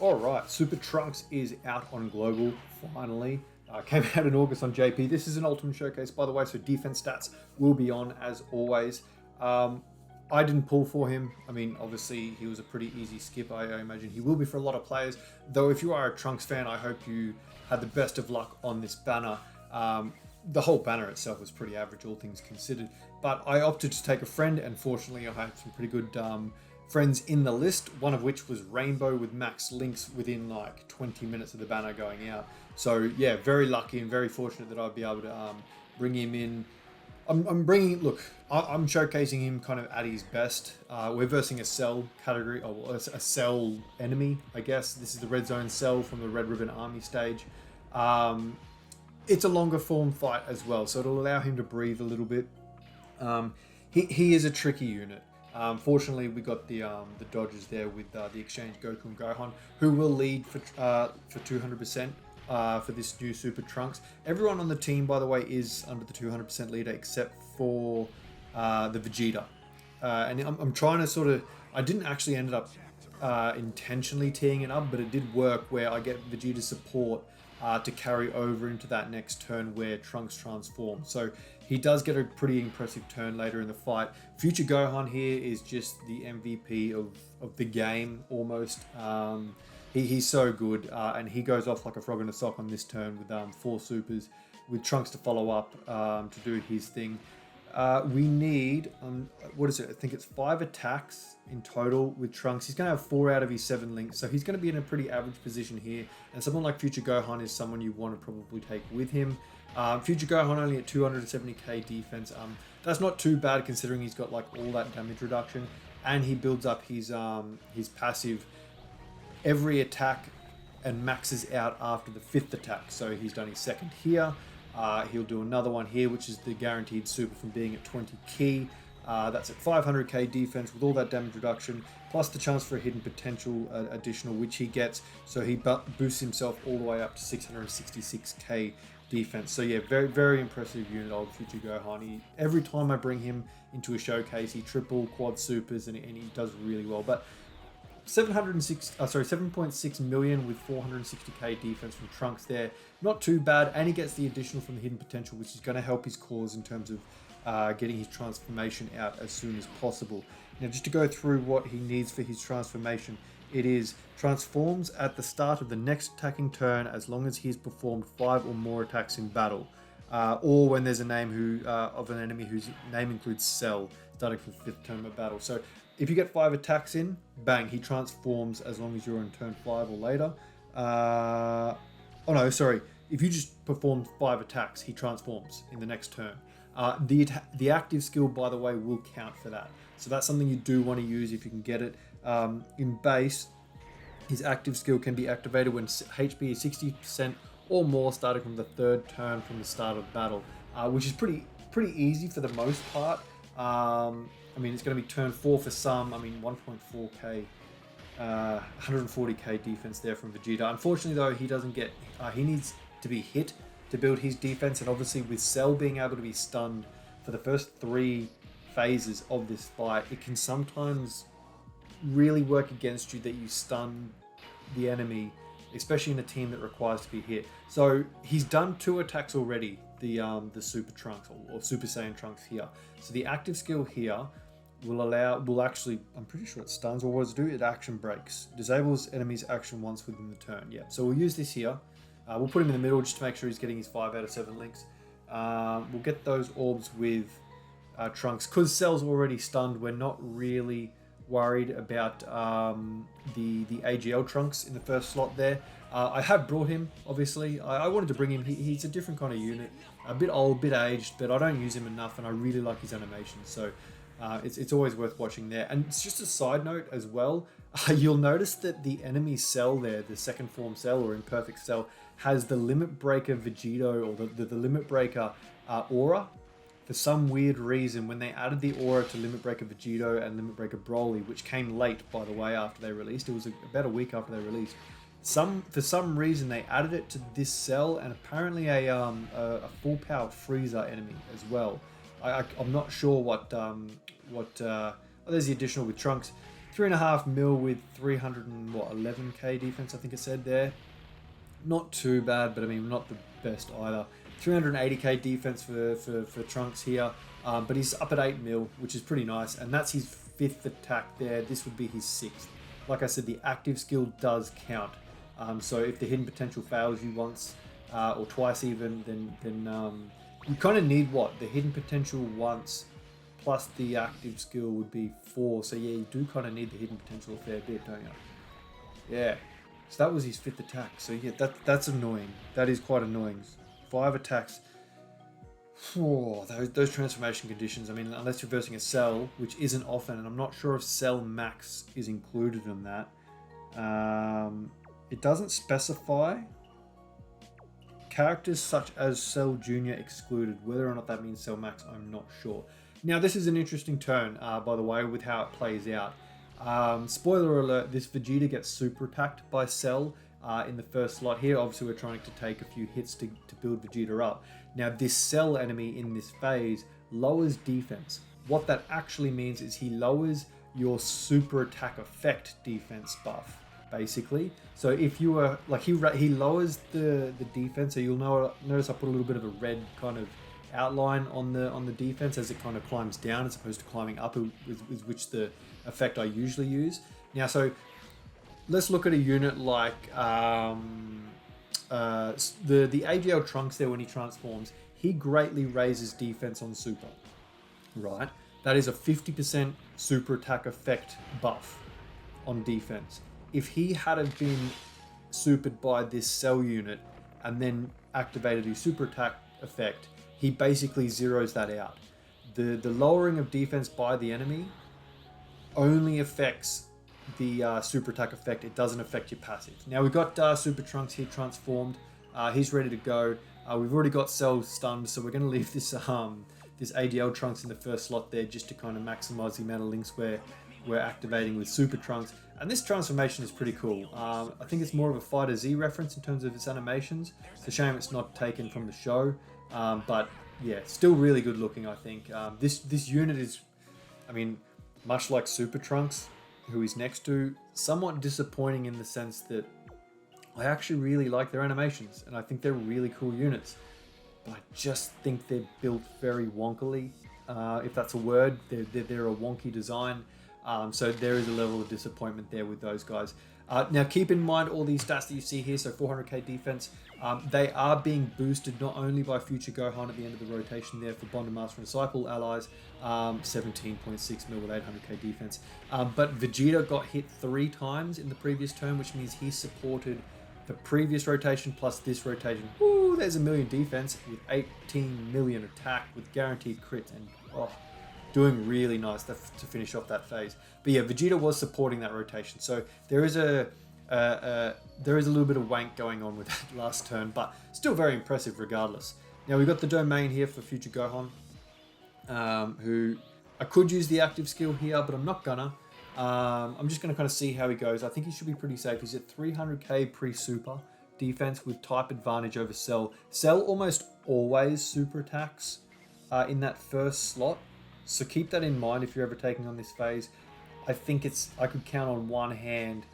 All right, Super Trunks is out on Global, finally. Came out in August on JP. This is an Ultimate Showcase, by the way, so defense stats will be on as always. I didn't pull for him. I mean, obviously, he was a pretty easy skip. I imagine he will be for a lot of players. Though, if you are a Trunks fan, I hope you had the best of luck on this banner. The whole banner itself was pretty average, all things considered. But I opted to take a friend, and fortunately, I had some pretty good friends in the list, one of which was Rainbow with max links within like 20 minutes of the banner going out. So yeah, very lucky and very fortunate that I'd be able to bring him in. I'm showcasing him kind of at his best. We're versing a cell category, or a cell enemy, I guess. This is the Red Zone cell from the Red Ribbon Army stage. It's a longer form fight as well, so it'll allow him to breathe a little bit. He is a tricky unit. Fortunately, we got the dodges there with the exchange Goku and Gohan, who will lead for 200% for this new Super Trunks. Everyone on the team, by the way, is under the 200% leader except for the Vegeta. And I'm trying to sort of... I didn't actually end up intentionally teeing it up, but it did work where I get Vegeta's support to carry over into that next turn where Trunks transforms. So he does get a pretty impressive turn later in the fight. Future Gohan here is just the MVP of the game, almost. He's so good, and he goes off like a frog in a sock on this turn with 4 supers, with Trunks to follow up to do his thing. We need, what is it? I think it's 5 attacks in total with Trunks. He's going to have 4 out of his 7 links, so he's going to be in a pretty average position here. And someone like Future Gohan is someone you want to probably take with him. Future Gohan only at 270k defense. That's not too bad considering he's got like all that damage reduction, and he builds up his passive every attack and maxes out after the 5th attack. So he's done his 2nd here. He'll do another one here, which is the guaranteed super from being at 20 key. That's at 500k defense with all that damage reduction, plus the chance for a hidden potential additional, which he gets. So he boosts himself all the way up to 666k defense. So yeah, very, very impressive unit, old Future Gohan. Every time I bring him into a showcase, he triple quad supers and he does really well. But 7.6 million with 460k defense from Trunks there. Not too bad, and he gets the additional from the hidden potential, which is going to help his cause in terms of getting his transformation out as soon as possible. Now, just to go through what he needs for his transformation, it is transforms at the start of the next attacking turn as long as he's performed 5 or more attacks in battle, or when there's a name of an enemy whose name includes Cell, starting from the 5th turn of battle. So if you get 5 attacks in, bang, he transforms as long as you're on turn 5 or later. If you just perform 5 attacks, he transforms in the next turn. The active skill, by the way, will count for that. So that's something you do want to use if you can get it. In base, his active skill can be activated when HP is 60% or more, starting from the 3rd turn from the start of battle, which is pretty easy for the most part. I mean, it's going to be turn 4 for some. I mean, 1.4k, 140k defense there from Vegeta. Unfortunately, though, he doesn't get... he needs to be hit to build his defense, and obviously with Cell being able to be stunned for the first 3 phases of this fight, it can sometimes really work against you that you stun the enemy, especially in a team that requires to be hit. So he's done 2 attacks already, the Super Trunks or Super Saiyan Trunks here. So the active skill here will actually, I'm pretty sure it stuns, or what does it do? It action breaks. Disables enemy's action once within the turn. Yeah, so we'll use this here. We'll put him in the middle just to make sure he's getting his 5 out of 7 links. We'll get those orbs with Trunks. Because Cell's already stunned, we're not really worried about the AGL Trunks in the first slot there. I have brought him, obviously. I wanted to bring him. He's a different kind of unit. A bit old, a bit aged, but I don't use him enough, and I really like his animations. So it's always worth watching there. And it's just a side note as well. You'll notice that the enemy Cell there, the 2nd form Cell or Imperfect Cell, has the Limit Breaker Vegito, or the Limit Breaker aura. For some weird reason, when they added the aura to Limit Breaker Vegito and Limit Breaker Broly, which came late, by the way, after they released, it was about a week after they released, for some reason they added it to this Cell, and apparently a full powered Frieza enemy as well. I'm not sure what there's the additional with Trunks. 3.5 mil with 311k defense, I think it said there. Not too bad, but I mean, not the best either. 380k defense for Trunks here, but he's up at 8 mil, which is pretty nice, and that's his 5th attack there. This would be his 6th. Like I said, the active skill does count. So if the hidden potential fails you once or twice even, then you kind of need what? The hidden potential once plus the active skill would be 4. So yeah, you do kind of need the hidden potential a fair bit, don't you? Yeah. So that was his 5th attack. So yeah, that's annoying. That is quite annoying. 5 attacks. Oh, those transformation conditions. I mean, unless you're versing a cell, which isn't often, and I'm not sure if cell max is included in that. It doesn't specify. Characters such as Cell Junior excluded. Whether or not that means Cell Max, I'm not sure. Now, this is an interesting turn, by the way, with how it plays out. Spoiler alert, this Vegeta gets super attacked by Cell in the first slot here. Obviously, we're trying to take a few hits to build Vegeta up. Now, this Cell enemy in this phase lowers defense. What that actually means is he lowers your super attack effect defense buff, basically. So if you were like he lowers the defense, so you'll notice I put a little bit of a red kind of outline on the defense as it kind of climbs down as opposed to climbing up, is which the effect I usually use. Now, so let's look at a unit like the AGL Trunks there when he transforms. He greatly raises defense on super, right? That is a 50% super attack effect buff on defense. If he had have been supered by this Cell unit and then activated his super attack effect, he basically zeroes that out. The lowering of defense by the enemy only affects the super attack effect. It doesn't affect your passive. Now we've got Super Trunks here transformed. He's ready to go. We've already got Cell stunned, so we're going to leave this this ADL Trunks in the first slot there just to kind of maximize the amount of links we're activating with Super Trunks. And this transformation is pretty cool. I think it's more of a Fighter Z reference in terms of its animations. It's a shame it's not taken from the show, but yeah, still really good looking, I think. This unit is, I mean, much like Super Trunks, who he's next to, somewhat disappointing in the sense that I actually really like their animations, and I think they're really cool units. But I just think they're built very wonkily, if that's a word. They're a wonky design. So there is a level of disappointment there with those guys. Now keep in mind all these stats that you see here, so 400k defense, they are being boosted not only by future Gohan at the end of the rotation there for Bond and Master and Disciple allies, 17.6 mil with 800k defense, but Vegeta got hit 3 times in the previous turn, which means he supported the previous rotation plus this rotation. Ooh, there's a million defense with 18 million attack with guaranteed crits, and doing really nice to finish off that phase. But yeah, Vegeta was supporting that rotation, so there is a little bit of wank going on with that last turn, but still very impressive regardless. Now we've got the domain here for future Gohan, who I could use the active skill here, but I'm not gonna. I'm just gonna kind of see how he goes. I think he should be pretty safe. He's at 300k pre-super defense with type advantage over Cell. Cell almost always super attacks in that first slot. So keep that in mind if you're ever taking on this phase. I think I could count on one hand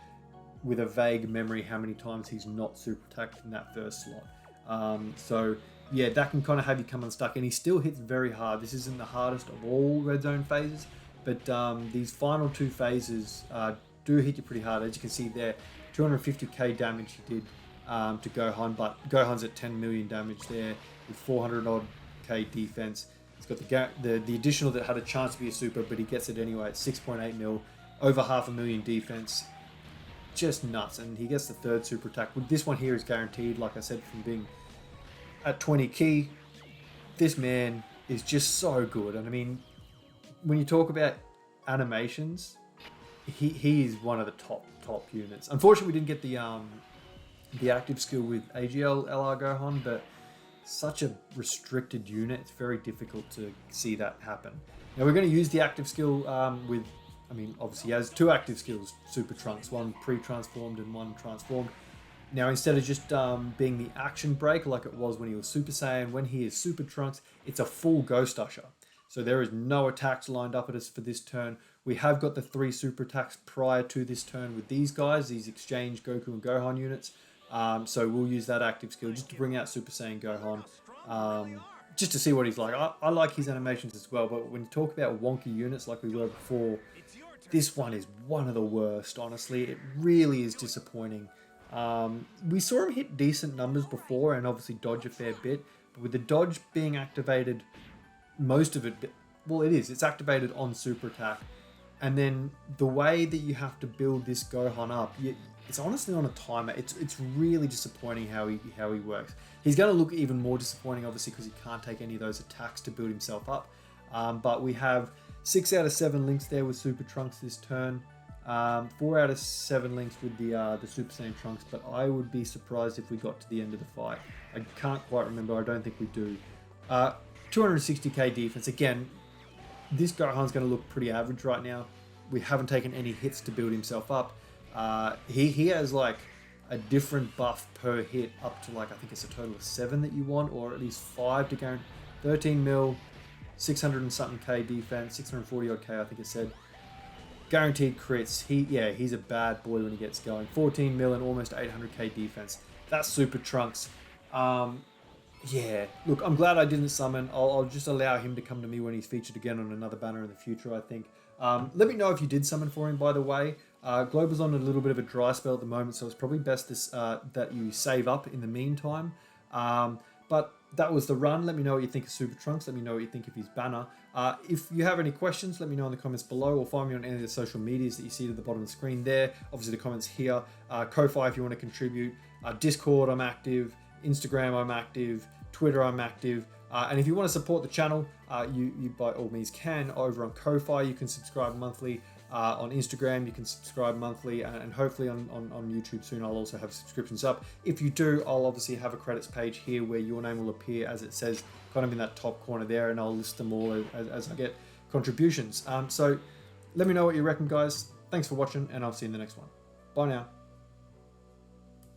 with a vague memory how many times he's not super attacked in that first slot. So yeah, that can kind of have you come unstuck, and he still hits very hard. This isn't the hardest of all Red Zone phases, but these final 2 phases do hit you pretty hard. As you can see there, 250k damage he did to Gohan, but Gohan's at 10 million damage there with 400 odd k defense. He's got the additional that had a chance to be a super, but he gets it anyway at 6.8 mil, over 500,000 defense. Just nuts. And he gets the 3rd super attack. This one here is guaranteed, like I said, from being at 20 key. This man is just so good. And I mean, when you talk about animations, he is one of the top units. Unfortunately, we didn't get the active skill with AGL LR Gohan, but such a restricted unit, it's very difficult to see that happen. Now we're going to use the active skill with, I mean, obviously he has 2 active skills, Super Trunks, one pre-transformed and one transformed. Now instead of just being the action break like it was when he was Super Saiyan, when he is Super Trunks, it's a full Ghost Usher. So there is no attacks lined up at us for this turn. We have got the 3 super attacks prior to this turn with these guys, these exchange Goku and Gohan units. So we'll use that active skill just to bring out Super Saiyan Gohan, just to see what he's like. I like his animations as well, but when you talk about wonky units like we were before, this one is one of the worst, honestly. It really is disappointing. We saw him hit decent numbers before and obviously dodge a fair bit, but with the dodge being activated, most of it, well, it's activated on super attack. And then the way that you have to build this Gohan up, it's honestly on a timer. It's really disappointing how he works. He's going to look even more disappointing, obviously, because he can't take any of those attacks to build himself up. But we have 6 out of 7 links there with Super Trunks this turn. 4 out of 7 links with the Super Saiyan Trunks, but I would be surprised if we got to the end of the fight. I can't quite remember. I don't think we do. 260k defense. Again, this Gohan's going to look pretty average right now. We haven't taken any hits to build himself up. He has like a different buff per hit up to like, I think it's a total of 7 that you want, or at least 5 to go. 13 mil, 600 and something K defense, 640 odd K I think it said. Guaranteed crits. He's a bad boy when he gets going. 14 mil and almost 800k defense. That's Super Trunks. Yeah, look, I'm glad I didn't summon. I'll just allow him to come to me when he's featured again on another banner in the future, I think. Let me know if you did summon for him, by the way. Global's on a little bit of a dry spell at the moment, so it's probably best that you save up in the meantime. But that was the run. Let me know what you think of Super Trunks. Let me know what you think of his banner. If you have any questions, let me know in the comments below, or find me on any of the social medias that you see at the bottom of the screen there. Obviously, the comments here. Ko-Fi if you want to contribute. Discord, I'm active. Instagram, I'm active. Twitter, I'm active. And if you want to support the channel, you by all means can. Over on Ko-Fi, you can subscribe monthly. On Instagram, you can subscribe monthly, and hopefully on YouTube soon I'll also have subscriptions up. If you do, I'll obviously have a credits page here where your name will appear as it says kind of in that top corner there, and I'll list them all as I get contributions. So let me know what you reckon, guys. Thanks for watching, and I'll see you in the next one. Bye now.